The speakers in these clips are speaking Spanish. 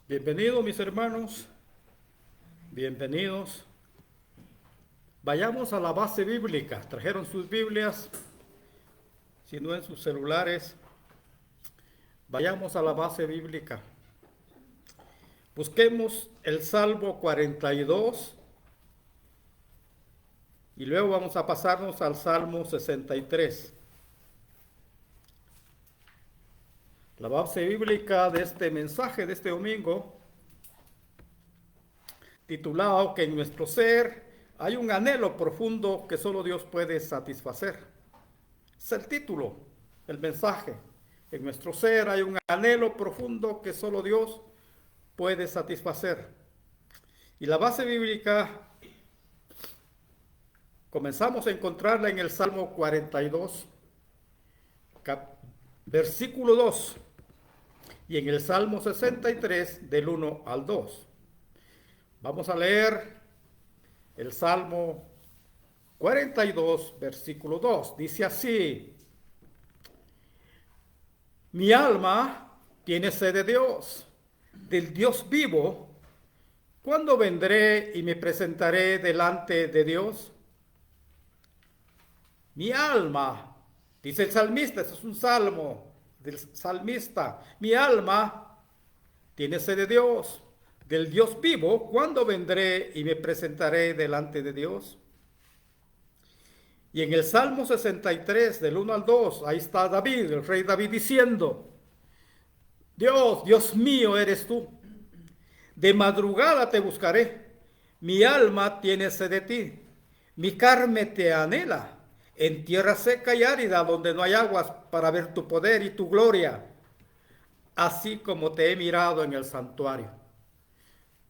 Bienvenidos mis hermanos, bienvenidos. Vayamos a la base bíblica. ¿Trajeron sus Biblias? Si no, en sus celulares. Vayamos a la base bíblica. Busquemos el Salmo 42 y luego vamos a pasarnos al Salmo 63. La base bíblica de este mensaje de este domingo, titulado que en nuestro ser hay un anhelo profundo que solo Dios puede satisfacer. Es el título, el mensaje. En nuestro ser hay un anhelo profundo que solo Dios puede satisfacer. Y la base bíblica comenzamos a encontrarla en el Salmo 42, versículo 2, y en el Salmo 63 del 1 al 2. Vamos a leer el Salmo 42, versículo 2. Dice así: mi alma tiene sed de Dios, del Dios vivo. ¿Cuándo vendré y me presentaré delante de Dios? Mi alma, dice el salmista, este es un salmo del salmista, mi alma tiene sed de Dios, del Dios vivo. ¿Cuándo vendré y me presentaré delante de Dios? Y en el Salmo 63, del 1 al 2, ahí está David, el rey David, diciendo: Dios, Dios mío eres tú. De madrugada te buscaré. Mi alma tiene sed de ti. Mi carne te anhela. En tierra seca y árida, donde no hay aguas, para ver tu poder y tu gloria, así como te he mirado en el santuario.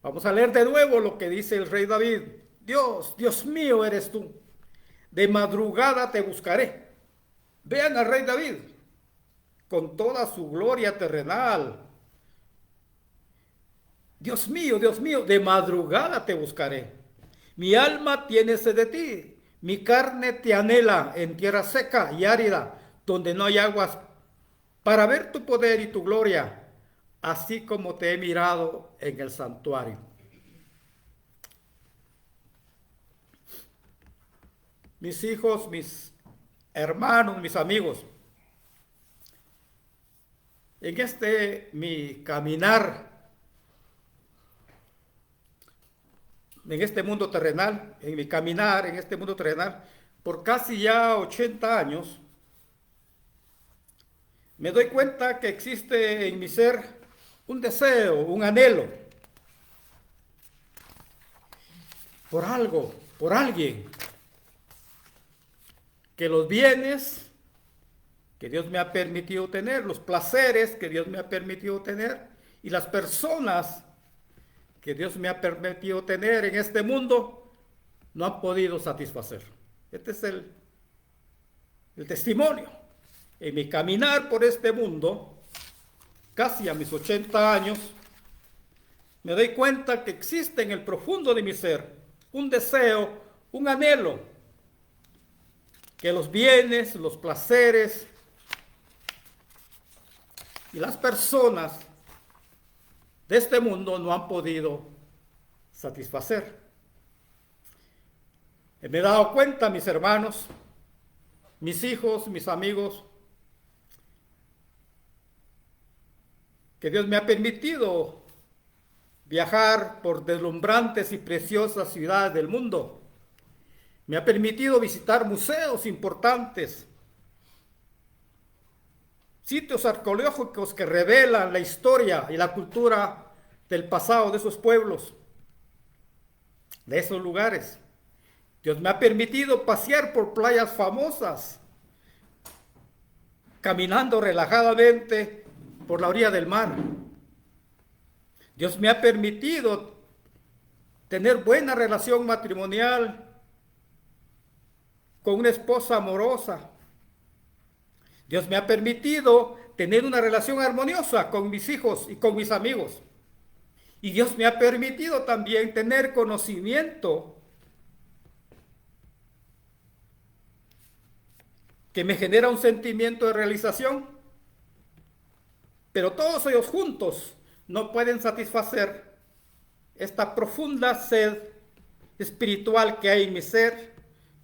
Vamos a leer de nuevo lo que dice el rey David. Dios, Dios mío eres tú. De madrugada te buscaré. Vean al rey David con toda su gloria terrenal. Dios mío, de madrugada te buscaré. Mi alma tiene sed de ti. Mi carne te anhela en tierra seca y árida, donde no hay aguas, para ver tu poder y tu gloria, así como te he mirado en el santuario. Mis hijos, mis hermanos, mis amigos, en mi caminar, en este mundo terrenal, en mi caminar en este mundo terrenal, por casi ya 80 años, me doy cuenta que existe en mi ser un deseo, un anhelo por algo, por alguien, que los bienes que Dios me ha permitido tener, los placeres que Dios me ha permitido tener y las personas que Dios me ha permitido tener en este mundo no han podido satisfacer. Este es el testimonio. En mi caminar por este mundo, casi a mis 80 años, me doy cuenta que existe en el profundo de mi ser un deseo, un anhelo, que los bienes, los placeres y las personas de este mundo no han podido satisfacer. Me he dado cuenta, mis hermanos, mis hijos, mis amigos, que Dios me ha permitido viajar por deslumbrantes y preciosas ciudades del mundo. Me ha permitido visitar museos importantes, sitios arqueológicos que revelan la historia y la cultura del pasado de esos pueblos, de esos lugares. Dios me ha permitido pasear por playas famosas, caminando relajadamente por la orilla del mar. Dios me ha permitido tener buena relación matrimonial con una esposa amorosa. Dios me ha permitido tener una relación armoniosa con mis hijos y con mis amigos. Y Dios me ha permitido también tener conocimiento que me genera un sentimiento de realización. Pero todos ellos juntos no pueden satisfacer esta profunda sed espiritual que hay en mi ser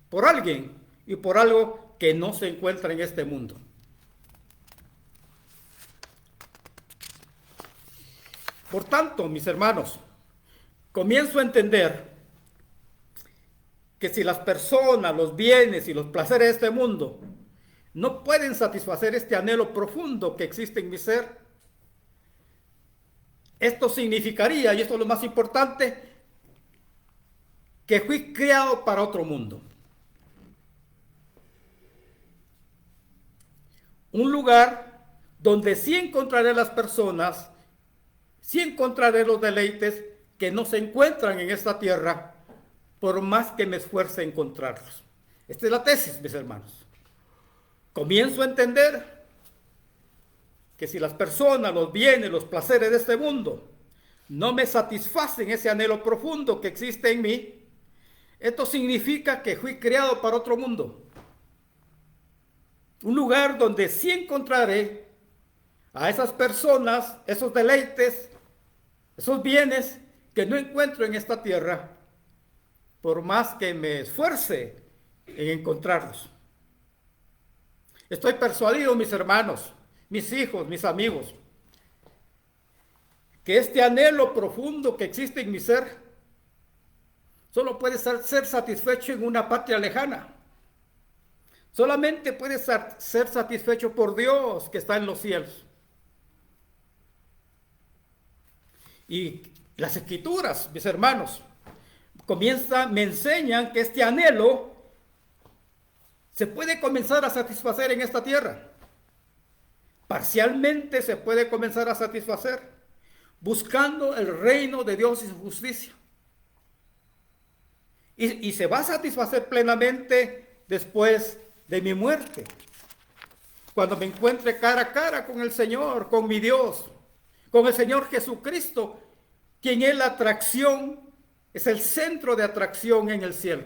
por alguien y por algo que no se encuentra en este mundo. Por tanto, mis hermanos, comienzo a entender que si las personas, los bienes y los placeres de este mundo no pueden satisfacer este anhelo profundo que existe en mi ser, esto significaría, y esto es lo más importante, que fui creado para otro mundo. Un lugar donde sí encontraré las personas, sí encontraré los deleites que no se encuentran en esta tierra, por más que me esfuerce a encontrarlos. Esta es la tesis, mis hermanos. Comienzo a entender que si las personas, los bienes, los placeres de este mundo no me satisfacen ese anhelo profundo que existe en mí, esto significa que fui creado para otro mundo. Un lugar donde sí encontraré a esas personas, esos deleites, esos bienes que no encuentro en esta tierra, por más que me esfuerce en encontrarlos. Estoy persuadido, mis hermanos, mis hijos, mis amigos, que este anhelo profundo que existe en mi ser solo puede ser satisfecho en una patria lejana. Solamente puede ser satisfecho por Dios que está en los cielos. Y las escrituras, mis hermanos, me enseñan que este anhelo se puede comenzar a satisfacer en esta tierra. Parcialmente se puede comenzar a satisfacer buscando el reino de Dios y su justicia. Y se va a satisfacer plenamente después de mi muerte. Cuando me encuentre cara a cara con el Señor, con mi Dios, con el Señor Jesucristo, quien es la atracción, es el centro de atracción en el cielo.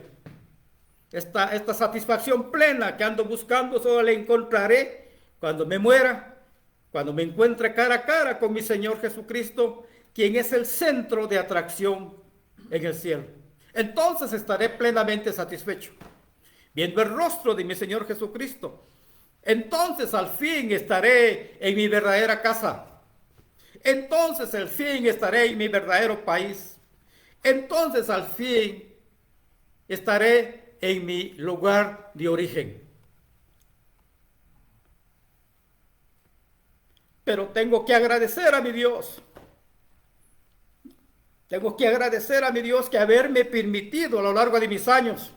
Esta satisfacción plena que ando buscando solo la encontraré cuando me muera, cuando me encuentre cara a cara con mi Señor Jesucristo, quien es el centro de atracción en el cielo. Entonces estaré plenamente satisfecho, viendo el rostro de mi Señor Jesucristo. Entonces al fin estaré en mi verdadera casa. Entonces al fin estaré en mi verdadero país. Entonces al fin estaré en mi lugar de origen. Pero tengo que agradecer a mi Dios. Tengo que agradecer a mi Dios que haberme permitido a lo largo de mis años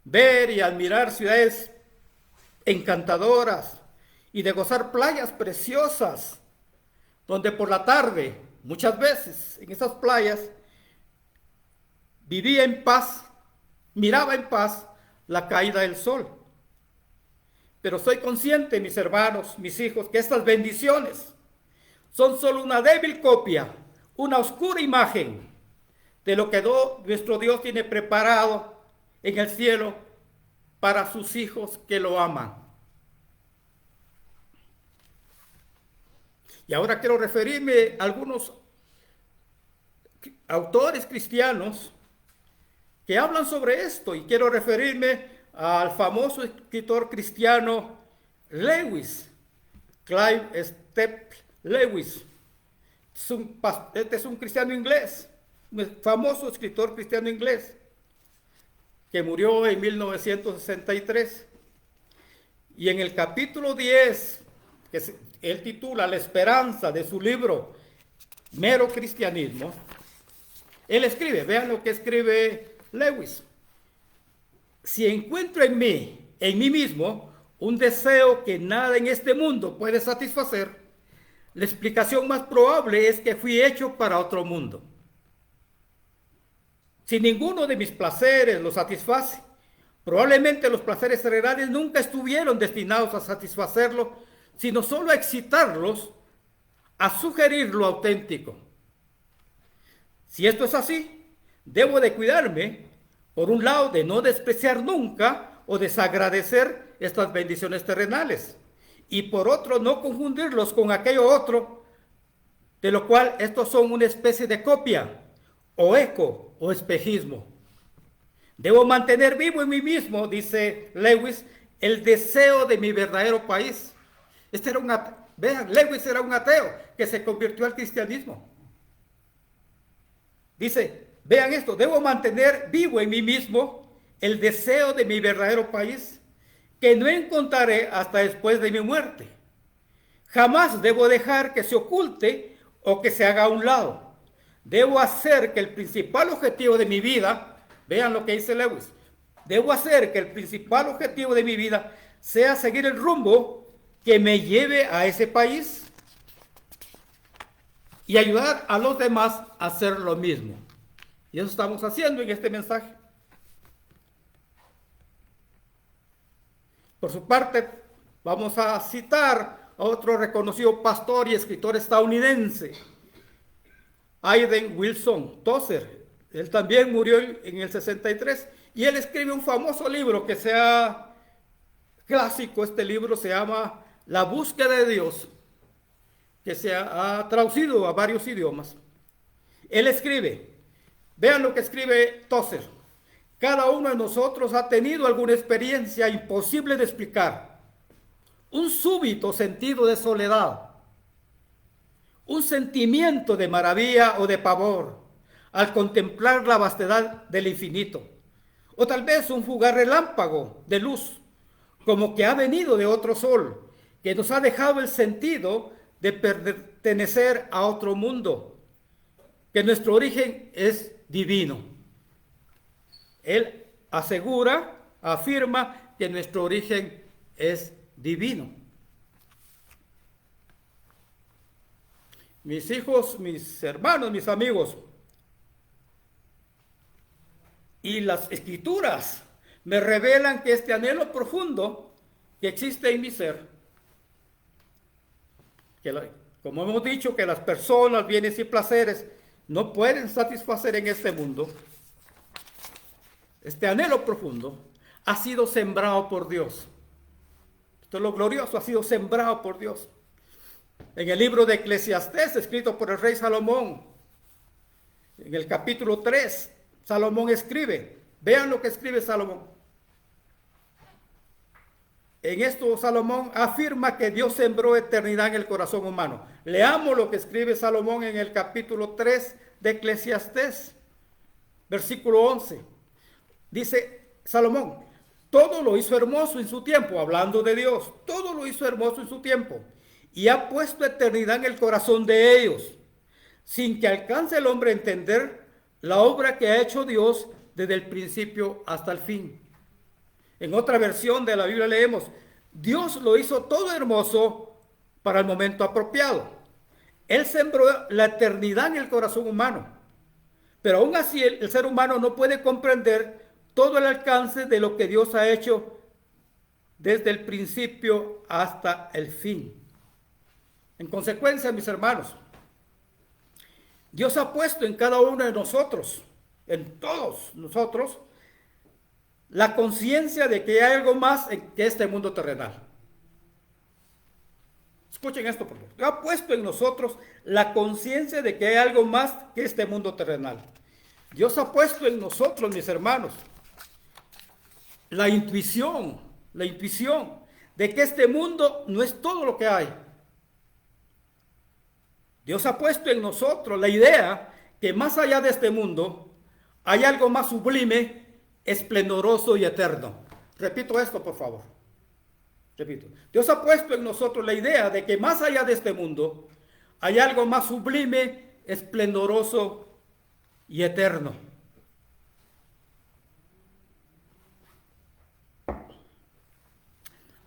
ver y admirar ciudades encantadoras y de gozar playas preciosas, donde por la tarde, muchas veces en esas playas, vivía en paz, miraba en paz la caída del sol. Pero soy consciente, mis hermanos, mis hijos, que estas bendiciones son solo una débil copia, una oscura imagen de lo que nuestro Dios tiene preparado en el cielo para sus hijos que lo aman. Y ahora quiero referirme a algunos autores cristianos que hablan sobre esto, y quiero referirme al famoso escritor cristiano Lewis, Clive Step Lewis. Este es un cristiano inglés, un famoso escritor cristiano inglés, que murió en 1963. Y en el capítulo 10, que él titula La esperanza, de su libro Mero Cristianismo, él escribe, vean lo que escribe Lewis: si encuentro en mí mismo, un deseo que nada en este mundo puede satisfacer, la explicación más probable es que fui hecho para otro mundo. Si ninguno de mis placeres lo satisface, probablemente los placeres terrenales nunca estuvieron destinados a satisfacerlo, sino solo a excitarlos, a sugerir lo auténtico. Si esto es así, debo de cuidarme, por un lado, de no despreciar nunca o desagradecer estas bendiciones terrenales, y por otro, no confundirlos con aquello otro de lo cual estos son una especie de copia, o eco, o espejismo. Debo mantener vivo en mí mismo, dice Lewis, el deseo de mi verdadero país. Vean, Lewis era un ateo que se convirtió al cristianismo. Dice, vean esto, debo mantener vivo en mí mismo el deseo de mi verdadero país, que no encontraré hasta después de mi muerte. Jamás debo dejar que se oculte o que se haga a un lado. Debo hacer que el principal objetivo de mi vida, vean lo que dice Lewis, debo hacer que el principal objetivo de mi vida sea seguir el rumbo que me lleve a ese país y ayudar a los demás a hacer lo mismo. Y eso estamos haciendo en este mensaje. Por su parte, vamos a citar a otro reconocido pastor y escritor estadounidense, Hayden Wilson Tozer. Él también murió en el 63 y él escribe un famoso libro que sea clásico. Este libro se llama La búsqueda de Dios, que se ha traducido a varios idiomas. Él escribe, vean lo que escribe Tozer: cada uno de nosotros ha tenido alguna experiencia imposible de explicar, un súbito sentido de soledad, un sentimiento de maravilla o de pavor al contemplar la vastedad del infinito, o tal vez un fugaz relámpago de luz, como que ha venido de otro sol, que nos ha dejado el sentido de pertenecer a otro mundo, que nuestro origen es divino. Él afirma que nuestro origen es divino. Mis hijos, mis hermanos, mis amigos, y las escrituras me revelan que este anhelo profundo que existe en mi ser, como hemos dicho, que las personas, bienes y placeres no pueden satisfacer en este mundo, este anhelo profundo ha sido sembrado por Dios. Esto es lo glorioso, ha sido sembrado por Dios. En el libro de Eclesiastés, escrito por el rey Salomón, en el capítulo 3, Salomón escribe, vean lo que escribe Salomón. En esto Salomón afirma que Dios sembró eternidad en el corazón humano. Leamos lo que escribe Salomón en el capítulo 3 de Eclesiastés, versículo 11. Dice Salomón, todo lo hizo hermoso en su tiempo, hablando de Dios, todo lo hizo hermoso en su tiempo, y ha puesto eternidad en el corazón de ellos, sin que alcance el hombre a entender la obra que ha hecho Dios desde el principio hasta el fin. En otra versión de la Biblia leemos, Dios lo hizo todo hermoso para el momento apropiado. Él sembró la eternidad en el corazón humano, pero aún así el ser humano no puede comprender todo el alcance de lo que Dios ha hecho desde el principio hasta el fin. En consecuencia, mis hermanos, Dios ha puesto en cada uno de nosotros, en todos nosotros, la conciencia de que hay algo más que este mundo terrenal. Escuchen esto, por favor. Dios ha puesto en nosotros la conciencia de que hay algo más que este mundo terrenal. Dios ha puesto en nosotros, mis hermanos, la intuición de que este mundo no es todo lo que hay. Dios ha puesto en nosotros la idea que más allá de este mundo hay algo más sublime, esplendoroso y eterno. Repito esto, por favor. Repito. Dios ha puesto en nosotros la idea de que más allá de este mundo hay algo más sublime, esplendoroso y eterno.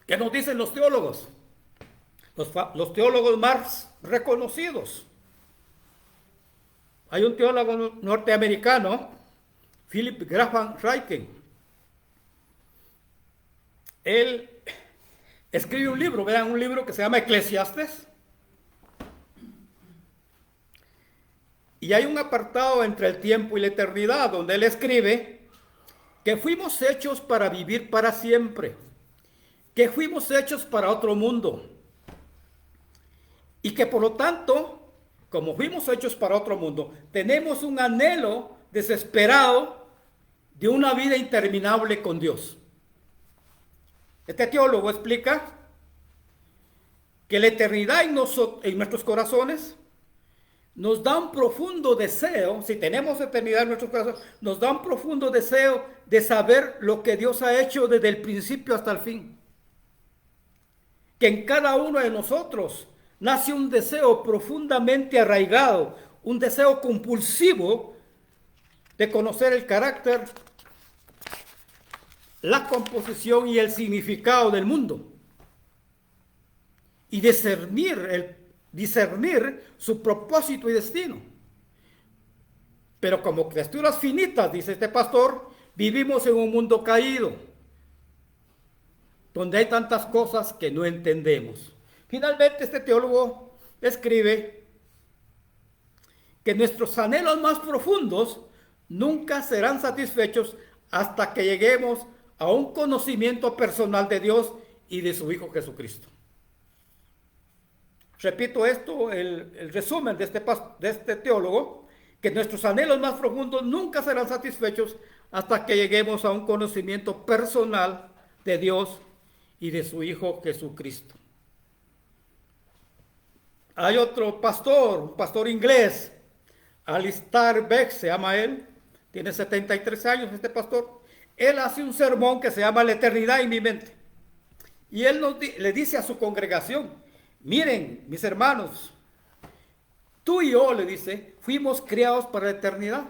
¿Qué nos dicen los teólogos? Los teólogos más reconocidos. Hay un teólogo norteamericano, Philip Graham Ryken. Él escribe un libro, vean, un libro que se llama Eclesiastés. Y hay un apartado entre el tiempo y la eternidad donde él escribe que fuimos hechos para vivir para siempre, que fuimos hechos para otro mundo y que por lo tanto como fuimos hechos para otro mundo, tenemos un anhelo desesperado de una vida interminable con Dios. Este teólogo explica que la eternidad en nuestros corazones nos da un profundo deseo, si tenemos eternidad en nuestros corazones, nos da un profundo deseo de saber lo que Dios ha hecho desde el principio hasta el fin. Que en cada uno de nosotros nace un deseo profundamente arraigado, un deseo compulsivo de conocer el carácter, la composición y el significado del mundo y discernir su propósito y destino. Pero como criaturas finitas, dice este pastor, vivimos en un mundo caído, donde hay tantas cosas que no entendemos. Finalmente, este teólogo escribe que nuestros anhelos más profundos nunca serán satisfechos hasta que lleguemos a un conocimiento personal de Dios y de su Hijo Jesucristo. Repito esto, el resumen de este teólogo, que nuestros anhelos más profundos nunca serán satisfechos hasta que lleguemos a un conocimiento personal de Dios y de su Hijo Jesucristo. Hay otro pastor, un pastor inglés, Alistair Begg se llama él, tiene 73 años este pastor. Él hace un sermón que se llama La eternidad en mi mente. Y él le dice a su congregación: miren, mis hermanos, tú y yo, le dice, fuimos creados para la eternidad.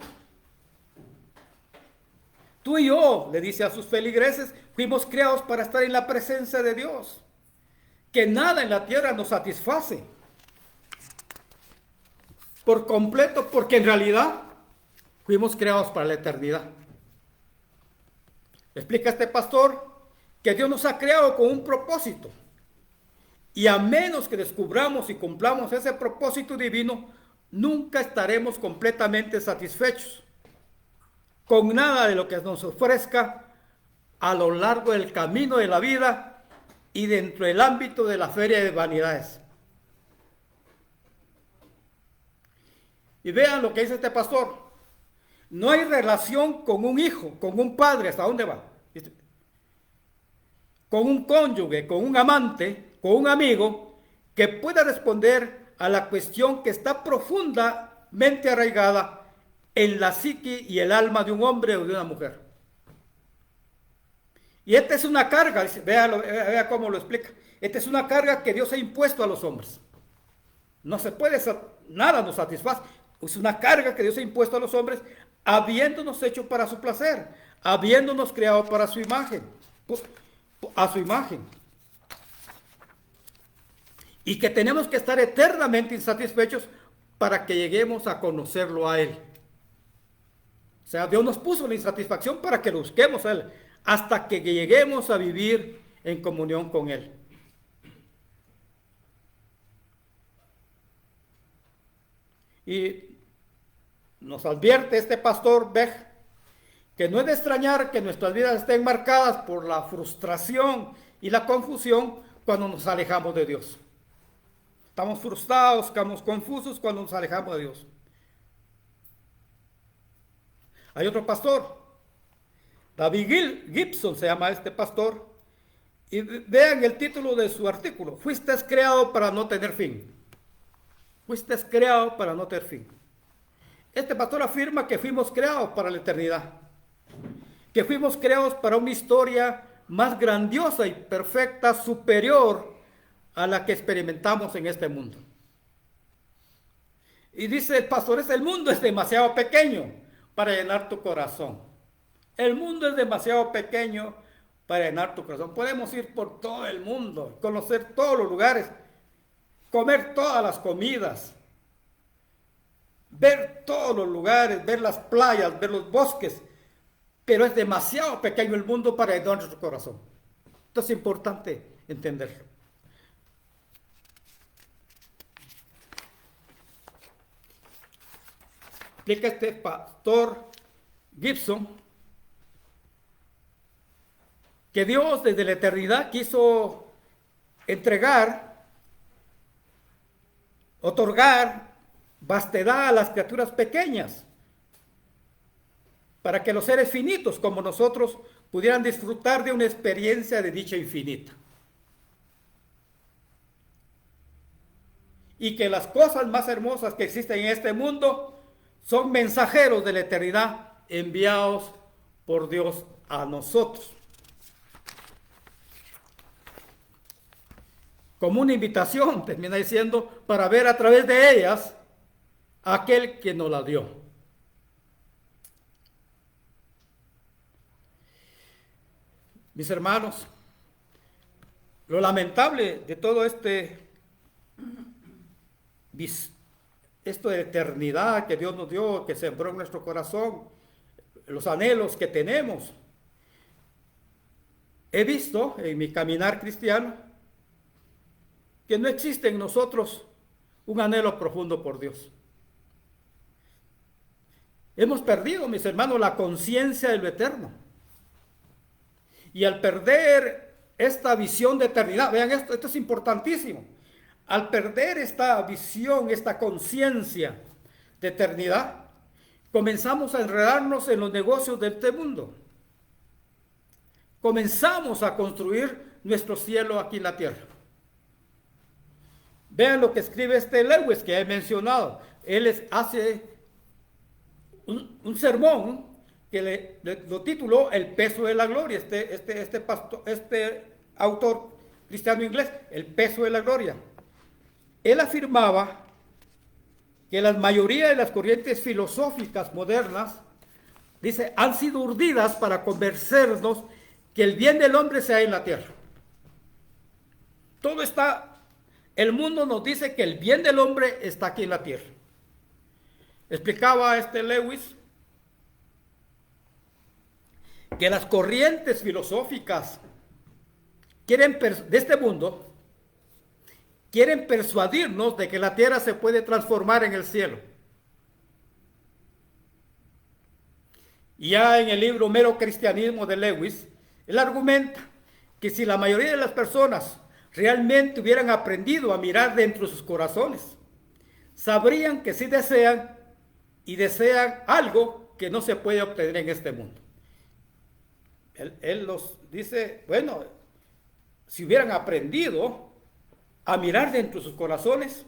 Tú y yo, le dice a sus feligreses, fuimos creados para estar en la presencia de Dios. Que nada en la tierra nos satisface por completo, porque en realidad fuimos creados para la eternidad. Explica este pastor que Dios nos ha creado con un propósito. Y a menos que descubramos y cumplamos ese propósito divino, nunca estaremos completamente satisfechos con nada de lo que nos ofrezca a lo largo del camino de la vida y dentro del ámbito de la feria de vanidades. Y vean lo que dice este pastor. No hay relación con un hijo, con un padre, ¿hasta dónde va? Con un cónyuge, con un amante, con un amigo, que pueda responder a la cuestión que está profundamente arraigada en la psique y el alma de un hombre o de una mujer. Y esta es una carga, vea cómo lo explica. Esta es una carga que Dios ha impuesto a los hombres. No se puede, nada nos satisface. Es una carga que Dios ha impuesto a los hombres, habiéndonos hecho para su placer, habiéndonos creado para su imagen, a su imagen. Y que tenemos que estar eternamente insatisfechos para que lleguemos a conocerlo a Él. O sea, Dios nos puso la insatisfacción para que lo busquemos a Él, hasta que lleguemos a vivir en comunión con Él. Y nos advierte este pastor Begg que no es de extrañar que nuestras vidas estén marcadas por la frustración y la confusión cuando nos alejamos de Dios. Estamos frustrados, estamos confusos cuando nos alejamos de Dios. Hay otro pastor, David Gibson se llama este pastor, y vean el título de su artículo: fuiste creado para no tener fin. Fuiste creado para no tener fin. Este pastor afirma que fuimos creados para la eternidad, que fuimos creados para una historia más grandiosa y perfecta, superior a la que experimentamos en este mundo. Y dice el pastor: el mundo es demasiado pequeño para llenar tu corazón. El mundo es demasiado pequeño para llenar tu corazón. Podemos ir por todo el mundo, conocer todos los lugares, comer todas las comidas, ver todos los lugares, ver las playas, ver los bosques, pero es demasiado pequeño el mundo para llenar nuestro corazón. Entonces es importante entenderlo. Explica este pastor Gibson que Dios desde la eternidad quiso entregar, otorgar vastedad a las criaturas pequeñas, para que los seres finitos como nosotros pudieran disfrutar de una experiencia de dicha infinita. Y que las cosas más hermosas que existen en este mundo son mensajeros de la eternidad enviados por Dios a nosotros. Como una invitación, termina diciendo, para ver a través de ellas a aquel que nos la dio. Mis hermanos, lo lamentable de todo esto de eternidad que Dios nos dio, que sembró en nuestro corazón, los anhelos que tenemos. He visto en mi caminar cristiano que no existe en nosotros un anhelo profundo por Dios. Hemos perdido, mis hermanos, la conciencia de lo eterno. Y al perder esta visión de eternidad, vean esto es importantísimo. Al perder esta visión, esta conciencia de eternidad, comenzamos a enredarnos en los negocios de este mundo. Comenzamos a construir nuestro cielo aquí en la tierra. Vean lo que escribe Lewis que he mencionado. Él hace un sermón que lo tituló El peso de la gloria. Este autor cristiano inglés, El peso de la gloria. Él afirmaba que la mayoría de las corrientes filosóficas modernas, dice, han sido urdidas para convencernos que el bien del hombre sea en la tierra. El mundo nos dice que el bien del hombre está aquí en la tierra. Explicaba Lewis que las corrientes filosóficas de este mundo quieren persuadirnos de que la tierra se puede transformar en el cielo. Y ya en el libro Mero Cristianismo de Lewis, él argumenta que si la mayoría de las personas realmente hubieran aprendido a mirar dentro de sus corazones, sabrían que sí desean algo que no se puede obtener en este mundo. Él los dice, bueno, si hubieran aprendido a mirar dentro de sus corazones,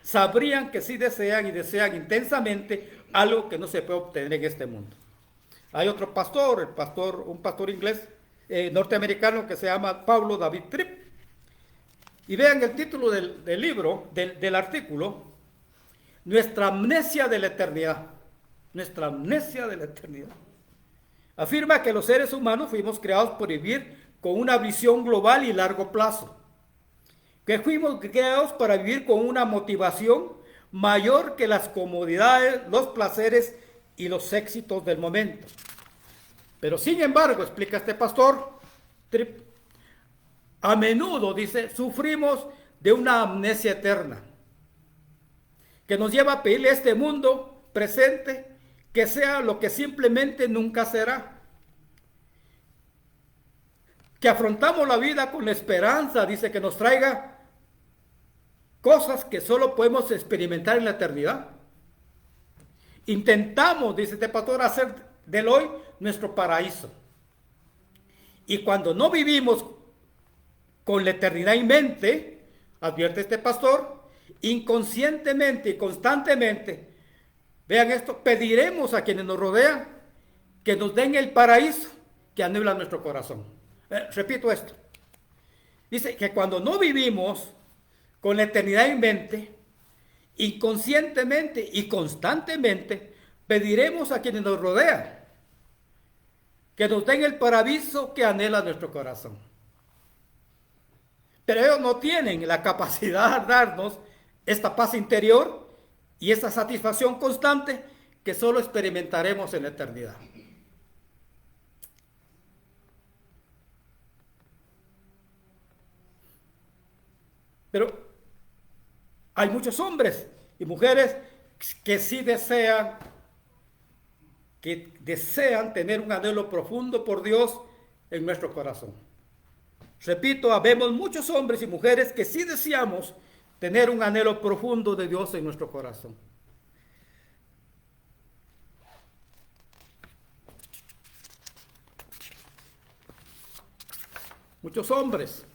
sabrían que sí desean intensamente algo que no se puede obtener en este mundo. Hay otro pastor, un pastor inglés, norteamericano, que se llama Pablo David Tripp. Y vean el título del libro, del artículo, Nuestra amnesia de la eternidad. Nuestra amnesia de la eternidad. Afirma que los seres humanos fuimos creados por vivir con una visión global y largo plazo. Que fuimos creados para vivir con una motivación mayor que las comodidades, los placeres y los éxitos del momento. Pero sin embargo, explica este pastor, a menudo, dice, sufrimos de una amnesia eterna, que nos lleva a pedirle a este mundo presente que sea lo que simplemente nunca será. Que afrontamos la vida con la esperanza, dice, que nos traiga cosas que solo podemos experimentar en la eternidad. Intentamos, dice este pastor, hacer del hoy nuestro paraíso. Y cuando no vivimos con la eternidad en mente, advierte este pastor, inconscientemente y constantemente, vean esto, pediremos a quienes nos rodean que nos den el paraíso que anhela nuestro corazón. Repito esto. Dice que cuando no vivimos con la eternidad en mente, inconscientemente y constantemente pediremos a quienes nos rodean que nos den el paraíso que anhela nuestro corazón. Pero ellos no tienen la capacidad de darnos esta paz interior y esta satisfacción constante que solo experimentaremos en la eternidad. Pero hay muchos hombres y mujeres que sí desean tener un anhelo profundo por Dios en nuestro corazón. Repito, habemos muchos hombres y mujeres que sí deseamos tener un anhelo profundo de Dios en nuestro corazón. Muchos hombres,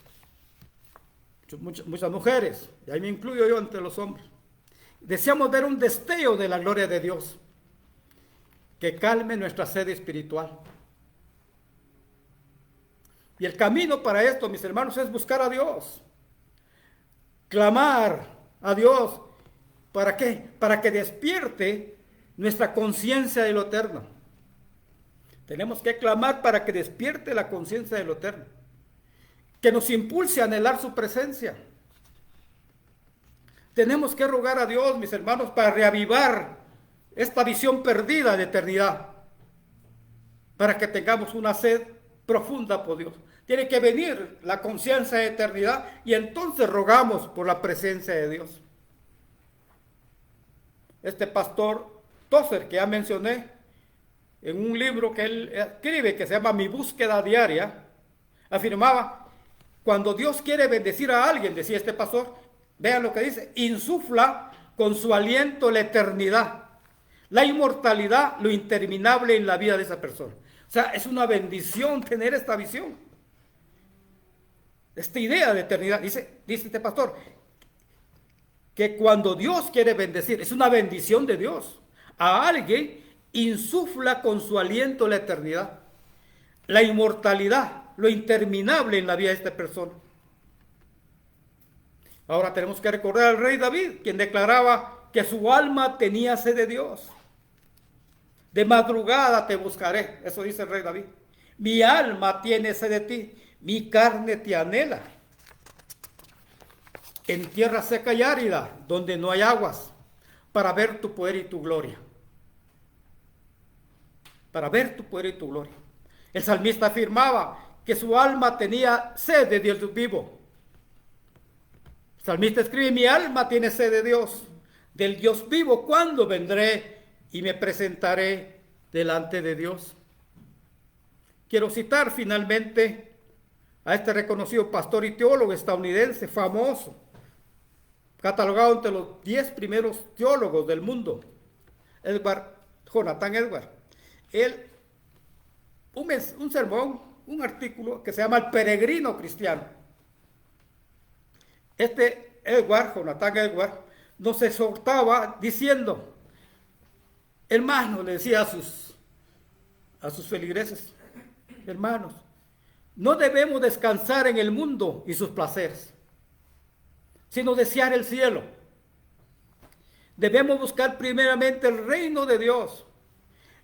muchas mujeres, y ahí me incluyo yo entre los hombres, deseamos ver un destello de la gloria de Dios que calme nuestra sed espiritual. Y el camino para esto, mis hermanos, es buscar a Dios, clamar a Dios. ¿Para qué? Para que despierte nuestra conciencia de lo eterno. Tenemos que clamar para que despierte la conciencia de lo eterno, que nos impulse a anhelar su presencia. Tenemos que rogar a Dios, mis hermanos, para reavivar esta visión perdida de eternidad, para que tengamos una sed profunda por Dios. Tiene que venir la conciencia de eternidad y entonces rogamos por la presencia de Dios. Este pastor Tozer, que ya mencioné, en un libro que él escribe que se llama Mi búsqueda diaria, afirmaba: cuando Dios quiere bendecir a alguien, decía este pastor, vean lo que dice, insufla con su aliento la eternidad, la inmortalidad, lo interminable en la vida de esa persona. O sea, es una bendición tener esta visión, esta idea de eternidad. Dice este pastor, que cuando Dios quiere bendecir, es una bendición de Dios, a alguien insufla con su aliento la eternidad, la inmortalidad, lo interminable en la vida de esta persona. Ahora tenemos que recordar al rey David, quien declaraba que su alma tenía sed de Dios. De madrugada te buscaré, eso dice el rey David. Mi alma tiene sed de ti, mi carne te anhela. En tierra seca y árida, donde no hay aguas, para ver tu poder y tu gloria. Para ver tu poder y tu gloria. El salmista afirmaba que su alma tenía sed de Dios vivo. El salmista escribe: mi alma tiene sed de Dios, del Dios vivo. ¿Cuándo vendré y me presentaré delante de Dios? Quiero citar finalmente a este reconocido pastor y teólogo estadounidense famoso, catalogado entre los 10 primeros teólogos del mundo, Jonathan Edwards. Él, un sermón, un artículo que se llama El peregrino cristiano. Este Jonathan Edwards, nos exhortaba diciendo: hermanos, le decía a sus feligreses, hermanos, no debemos descansar en el mundo y sus placeres, sino desear el cielo. Debemos buscar primeramente el reino de Dios.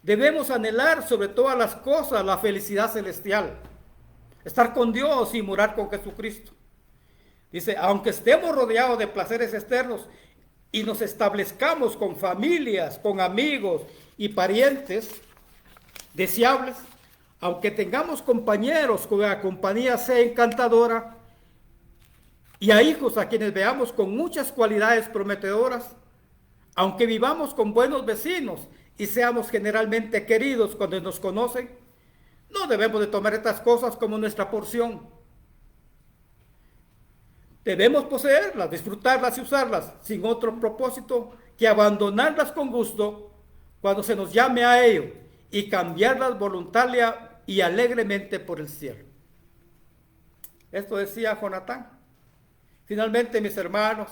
Debemos anhelar sobre todas las cosas la felicidad celestial, estar con Dios y morar con Jesucristo. Dice: aunque estemos rodeados de placeres externos y nos establezcamos con familias, con amigos y parientes deseables, aunque tengamos compañeros cuya compañía sea encantadora, y a hijos a quienes veamos con muchas cualidades prometedoras, aunque vivamos con buenos vecinos y seamos generalmente queridos cuando nos conocen, no debemos de tomar estas cosas como nuestra porción. Debemos poseerlas, disfrutarlas y usarlas sin otro propósito que abandonarlas con gusto cuando se nos llame a ello y cambiarlas voluntaria y alegremente por el cielo. Esto decía Jonatán. Finalmente, mis hermanos,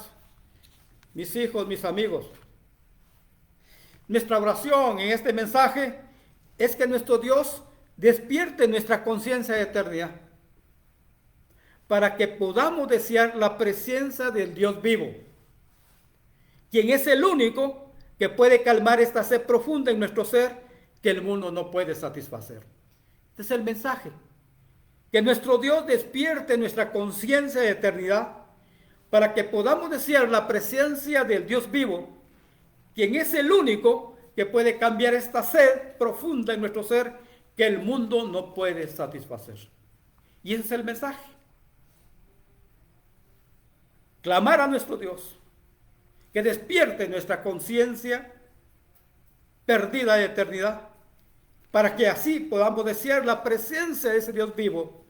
mis hijos, mis amigos, nuestra oración en este mensaje es que nuestro Dios despierte nuestra conciencia de eternidad, para que podamos desear la presencia del Dios vivo, quien es el único que puede calmar esta sed profunda en nuestro ser que el mundo no puede satisfacer. Este es el mensaje, que nuestro Dios despierte nuestra conciencia de eternidad, para que podamos desear la presencia del Dios vivo, quien es el único que puede cambiar esta sed profunda en nuestro ser que el mundo no puede satisfacer. Y ese es el mensaje. Clamar a nuestro Dios, que despierte nuestra conciencia perdida de eternidad, para que así podamos desear la presencia de ese Dios vivo,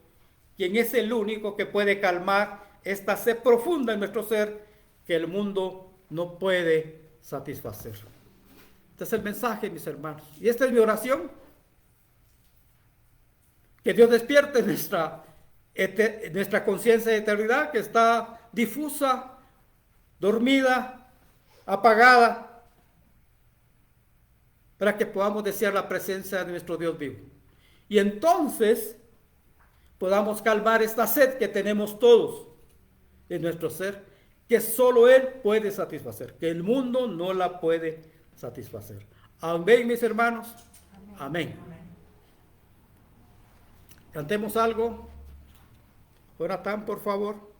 quien es el único que puede calmar esta sed profunda en nuestro ser que el mundo no puede satisfacer. Este es el mensaje, mis hermanos. Y esta es mi oración. Que Dios despierte nuestra conciencia de eternidad, que está difusa, dormida, apagada, para que podamos desear la presencia de nuestro Dios vivo. Y entonces podamos calmar esta sed que tenemos todos en nuestro ser, que solo Él puede satisfacer, que el mundo no la puede satisfacer. Amén, mis hermanos. Amén. Cantemos algo. Jonathan, por favor.